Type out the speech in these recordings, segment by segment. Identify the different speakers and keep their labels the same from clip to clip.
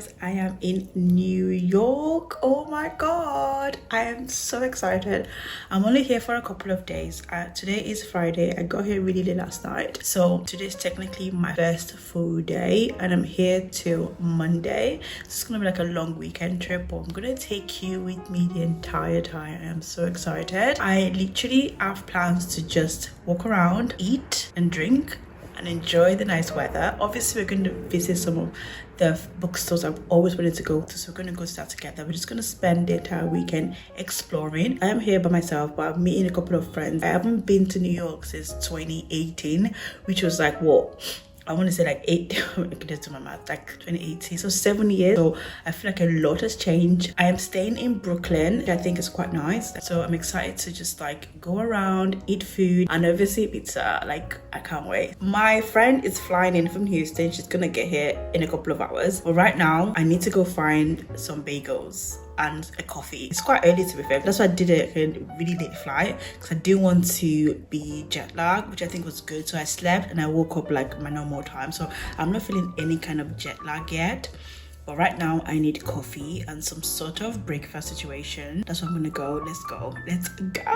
Speaker 1: guys, I am in New York. Oh my god, I am so excited. I'm only here for a couple of days. Today is Friday. I got here really late last night, so today is technically my first full day and I'm here till Monday. It's gonna be like a long weekend trip, but I'm gonna take you with me the entire time. I am so excited. I literally have plans to just walk around, eat and drink and enjoy the nice weather. Obviously we're going to visit some of the bookstores I've always wanted to go to, so we're going to go to that together. We're just going to spend the entire weekend exploring. I am here by myself, but I'm meeting a couple of friends. I haven't been to New York since 2018, which was like what, I want to say like 8, I can do my math, like 2018, so 7 years. So I feel like a lot has changed. I am staying in Brooklyn, which I think is quite nice. So I'm excited to just like go around, eat food, and obviously pizza. Like, I can't wait. My friend is flying in from Houston. She's gonna get here in a couple of hours. But right now, I need to go find some bagels and a coffee. It's quite early to be fair. That's why I did a really late flight, because I didn't want to be jet lagged, which I think was good. So I slept and I woke up like my normal time. So I'm not feeling any kind of jet lag yet. But right now I need coffee and some sort of breakfast situation. That's where I'm gonna go. Let's go. Let's go.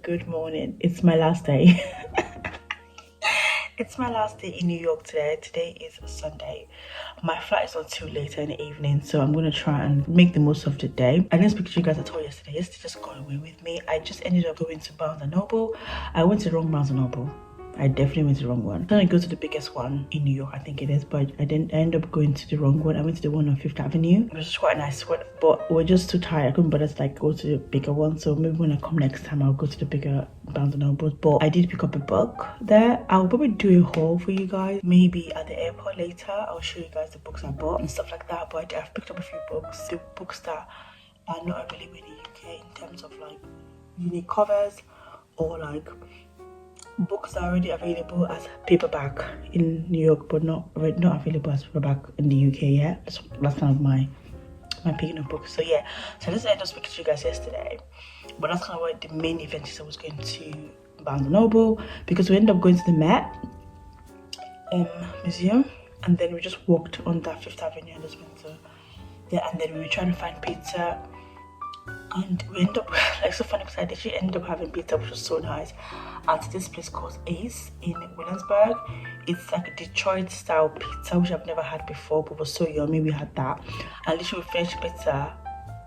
Speaker 1: Good morning. It's my last day. It's my last day in New York today. Today is Sunday. My flight is not too later in the evening, so I'm gonna try and make the most of the day. I didn't speak to you guys at all yesterday. Yesterday just got away with me. I just ended up going to Barnes& and Noble. I went to the wrong Barnes& and Noble. I definitely went to the wrong one. I'm trying to go to the biggest one in New York, I think it is, but I ended up going to the wrong one. I went to the one on Fifth Avenue. It was quite nice, but we're just too tired. I couldn't bother to like go to the bigger one. So maybe when I come next time, I'll go to the bigger Barnes & Noble. But I did pick up a book there. I'll probably do a haul for you guys. Maybe at the airport later, I'll show you guys the books I bought and stuff like that. But I've picked up a few books, the books that are not available in the UK in terms of like unique covers or like books are already available as paperback in New York, but not available as paperback in the UK yet. That's kind of my picking of books. So yeah, so this ended up speaking to you guys yesterday, but that's kind of what the main event is. I was going to Barnes & Noble because we ended up going to the Met Museum, and then we just walked on that Fifth Avenue and just went to there, and then we were trying to find pizza. And we ended up, like, so funny because I actually ended up having pizza, which was so nice, at this place called Ace in Williamsburg. It's like a Detroit style pizza, which I've never had before, but was so yummy. We had that, and literally we finished pizza,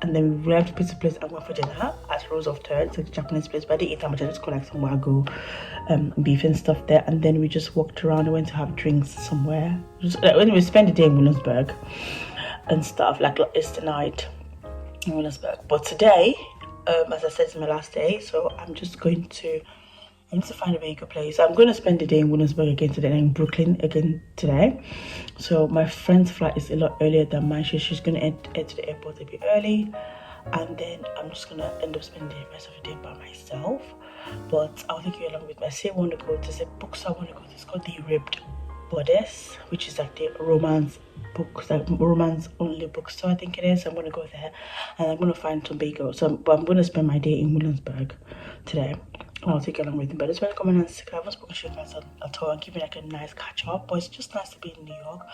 Speaker 1: and then we left the pizza place and went for dinner at Rose of Third. It's like a Japanese place, but I didn't eat that much. I just got like some wagyu beef and stuff there, and then we just walked around and went to have drinks somewhere. When we spent the day in Williamsburg and stuff, like it's the night in Williamsburg. But today, as I said, it's my last day, so I need to find a very good place. I'm going to spend the day in Williamsburg again today and in Brooklyn again today. So my friend's flight is a lot earlier than mine. She's going to head to the airport a bit early, and then I'm just going to end up spending the rest of the day by myself. But I'll take you along with me. I say I want to go to the bookstore. I want to go to, it's called the Ribbed Bodics, which is like the romance books, like romance only bookstore, I think it is. I'm going to go there and I'm going to find some bagels. But I'm going to spend my day in Williamsburg today. I'll take you along with me. But it's very common and sick. I haven't spoken to you guys at all and give me like a nice catch up. But it's just nice to be in New York.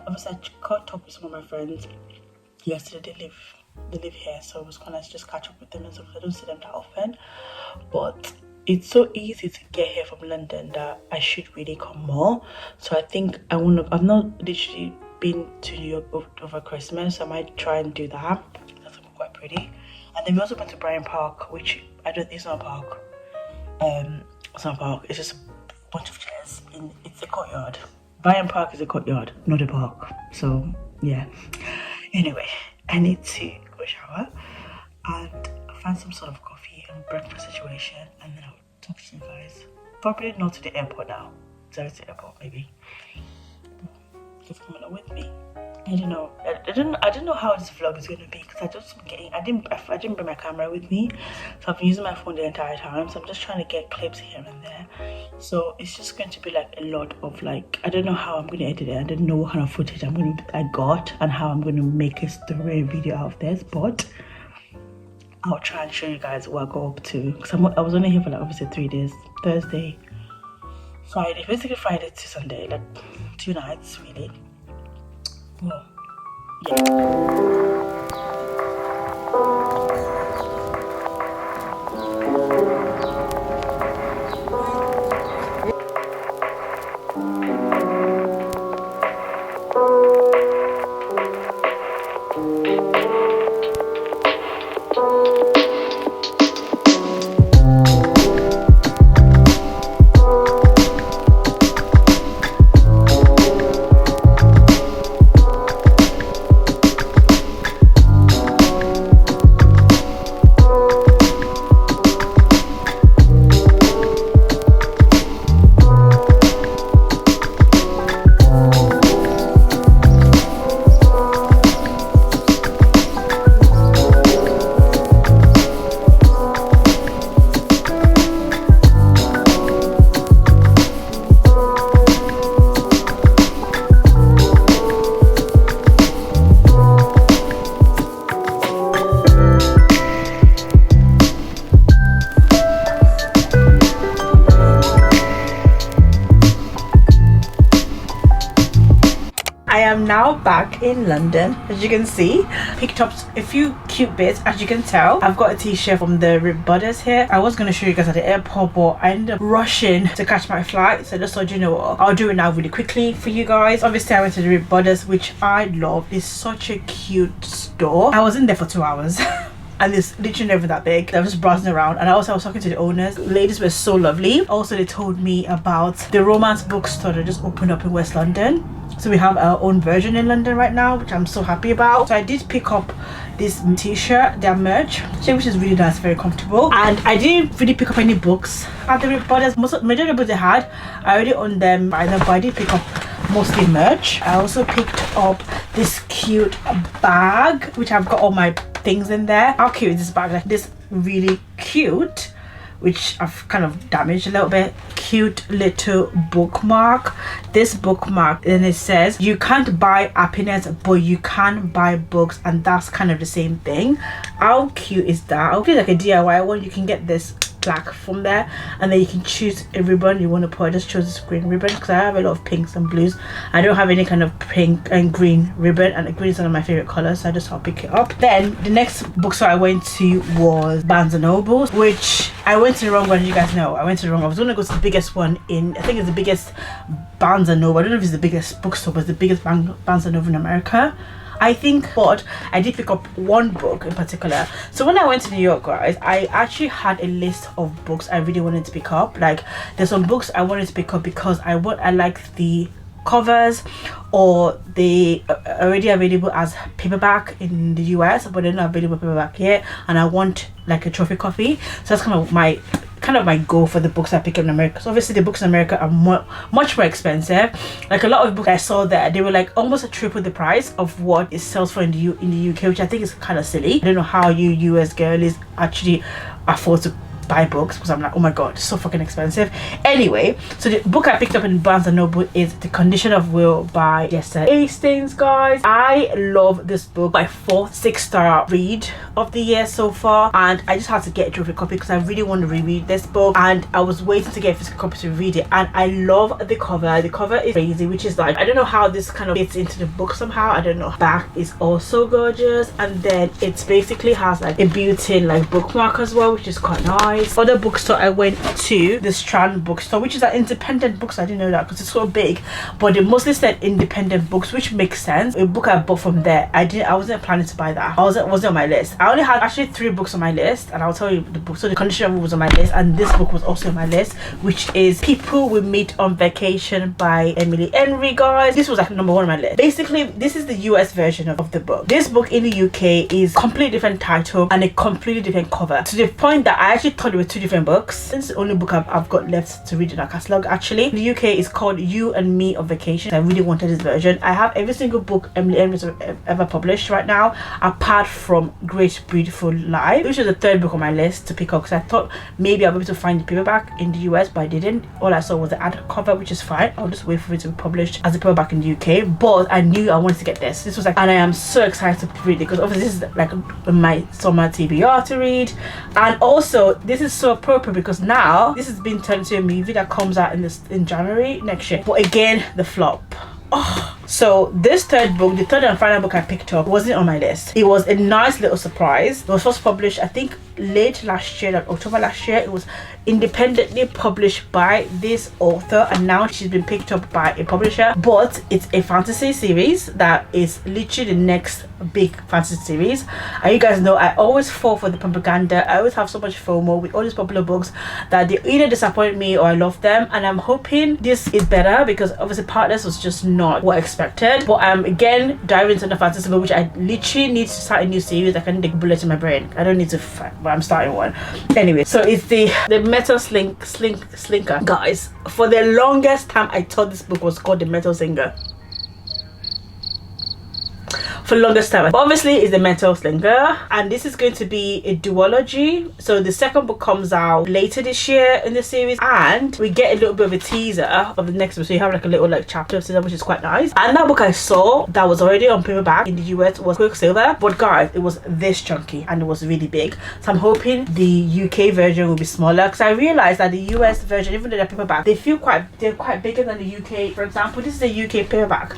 Speaker 1: Obviously, I caught up with some of my friends yesterday. They live here, so it was quite nice to just catch up with them and stuff. I don't see them that often, but it's so easy to get here from London that I should really come more. So I think I've not literally been to New York over Christmas. I might try and do that. That's quite pretty. And then we also went to Bryant Park, which it's not a park. It's not a park. It's just a bunch of chairs. It's a courtyard. Bryant Park is a courtyard, not a park. So yeah. Anyway, I need to go shower and find some sort of coffee and breakfast situation, and then I'll talk to you guys. Probably not to the airport now. Sorry, to the airport maybe. Just coming up with me. I don't know. I don't know how this vlog is gonna be because I didn't bring my camera with me, so I've been using my phone the entire time. So I'm just trying to get clips here and there. So it's just going to be like a lot of like, I don't know how I'm gonna edit it. I don't know what kind of footage I got and how I'm gonna make a story video out of this, but I'll try and show you guys what I got up to because I was only here for like obviously 3 days. Thursday, Friday, basically Friday to Sunday, like 2 nights really. Well, yeah. now back in London, as you can see. Picked up a few cute bits, as you can tell. I've got a t-shirt from the bodics here. I was going to show you guys at the airport, but I ended up rushing to catch my flight, so just thought, you know what, I'll do it now really quickly for you guys. Obviously I went to the bodics, which I love. It's such a cute store. I was in there for 2 hours. And it's literally never that big. I was just browsing around, and I was talking to the owners. The ladies were so lovely. Also, they told me about the romance bookstore that just opened up in West London. So we have our own version in London right now, which I'm so happy about. So I did pick up this t-shirt, their merch, which is really nice, very comfortable. And I didn't really pick up any books at the bodics. Majority of the books they had, I already owned them by them, but I did pick up mostly merch. I also picked up this cute bag, which I've got all my things in there. How cute is this bag? Like this really cute, which I've kind of damaged a little bit. Cute little bookmark. This bookmark, and it says you can't buy happiness, but you can buy books, and that's kind of the same thing. How cute is that? I'll be like a DIY one. You can get this plaque from there, and then you can choose a ribbon you want to put. I just chose this green ribbon because I have a lot of pinks and blues. I don't have any kind of pink and green ribbon, and green is one of my favorite colors, so I just thought I'll pick it up. Then the next bookstore I went to was Barnes & Noble, which I went to the wrong one. As you guys know, I went to the wrong one. I was going to go to the biggest one in, I think it's the biggest Barnes & Noble. I don't know if it's the biggest bookstore, but it's the biggest Barnes & Noble in America, I think. But I did pick up one book in particular. So when I went to New York, guys, I actually had a list of books I really wanted to pick up. Like there's some books I wanted to pick up because I like the covers, or they are already available as paperback in the US, but they're not available paperback yet, and I want like a trophy copy. So that's kind of my goal for the books I pick up in America. So obviously the books in America are much more expensive. Like a lot of books I saw there, they were like almost triple the price of what it sells for in the UK, which I think is kind of silly. I don't know how you US girlies actually afford to buy books, because I'm like, oh my god, it's so fucking expensive. Anyway, so the book I picked up in Barnes & Noble is The Condition of Will by Jesse Hastings, guys. I love this book. My 4th 6-star read of the year so far, and I just had to get a trophy copy because I really want to reread this book, and I was waiting to get a physical copy to read it. And I love the cover. The cover is crazy, which is like, I don't know how this kind of fits into the book somehow, I don't know. Back is also gorgeous, and then it basically has like a built-in like bookmark as well, which is quite nice. Other bookstore I went to, the Strand bookstore, which is an independent bookstore. I didn't know that because it's so big, but they mostly said independent books, which makes sense. A book I bought from there, I wasn't planning to buy that. Wasn't on my list. I only had actually 3 books on my list, and I'll tell you the book. So The Condition of Will was on my list, and this book was also on my list, which is People We Meet on Vacation by Emily Henry, guys. This was like number 1 on my list. Basically, this is the US version of the book. This book in the UK is completely different title and a completely different cover, to the point that I actually thought there were 2 different books. This is the only book I've got left to read in our catalogue. Actually, in the UK is called You and Me on Vacation. I really wanted this version. I have every single book Emily Henry's ever published right now, apart from Great Beautiful Lie, which was the 3rd book on my list to pick up, because I thought maybe I'll be able to find the paperback in the US, but I didn't. All I saw was the ad cover, which is fine. I'll just wait for it to be published as a paperback in the UK. But I knew I wanted to get this. This was like, and I am so excited to read it, because obviously this is like my summer TBR to read. And also this is so appropriate because now this has been turned into a movie that comes out in January next year. But again, the flop. Oh, so this 3rd book, the 3rd and final book I picked up, wasn't on my list. It was a nice little surprise. It was first published, I think, late last year, like October last year. It was independently published by this author, and now she's been picked up by a publisher. But it's a fantasy series that is literally the next big fantasy series. And you guys know I always fall for the propaganda. I always have so much FOMO with all these popular books that they either disappoint me or I love them, and I'm hoping this is better, because obviously Partners was just not what I expected. But I'm again diving into the fantasy book, which I literally need to start a new series. I can take bullets in my brain. I don't need to fight, but I'm starting one anyway. So it's the Metal Slinker, guys. For the longest time I thought this book was called The Metal Singer. For the longest time. But obviously it's the Metal Slinker, and this is going to be a duology. So the 2nd book comes out later this year in the series, and we get a little bit of a teaser of the next book. So you have like a little like chapter of season, which is quite nice. And that book I saw that was already on paperback in the US was Quicksilver, but guys, it was this chunky and it was really big. So I'm hoping the UK version will be smaller, because I realized that the US version, even though they're paperback, they're quite bigger than the UK. For example, this is a UK paperback.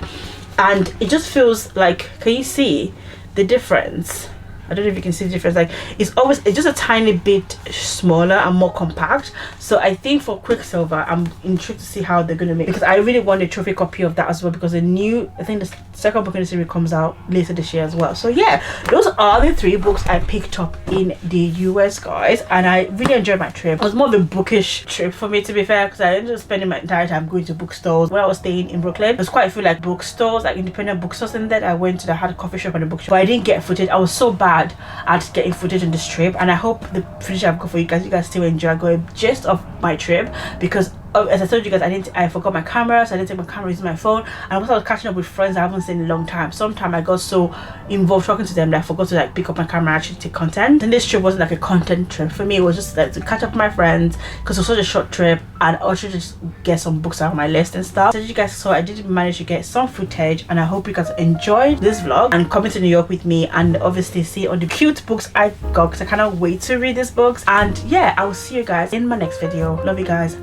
Speaker 1: and it just feels like, can you see the difference? I don't know if you can see the difference. Like, it's just a tiny bit smaller and more compact. So I think for Quicksilver, I'm intrigued to see how they're gonna make, because I really want a trophy copy of that as well, because I think the second book in the series comes out later this year as well. So yeah, those are the 3 books I picked up in the US, guys, and I really enjoyed my trip. It was more of a bookish trip for me, to be fair, because I ended up spending my entire time going to bookstores. When I was staying in Brooklyn, there's quite a few like bookstores, like independent bookstores, and then I went to had a coffee shop and a bookshop, but I didn't get footage. I was so bad at getting footage on this trip, and I hope the footage I've got for you guys still enjoy going gist of my trip, because as I told you guys, I forgot my camera, so I didn't take my camera using my phone. And also I was catching up with friends I haven't seen in a long time. Sometimes I got so involved talking to them that I forgot to like pick up my camera and actually take content. And this trip wasn't like a content trip for me. It was just like to catch up with my friends, because it was such a short trip, and also just get some books out of my list and stuff. So you guys saw, I did manage to get some footage, and I hope you guys enjoyed this vlog and coming to New York with me, and obviously see all the cute books I got, because I cannot wait to read these books. And yeah, I will see you guys in my next video. Love you guys.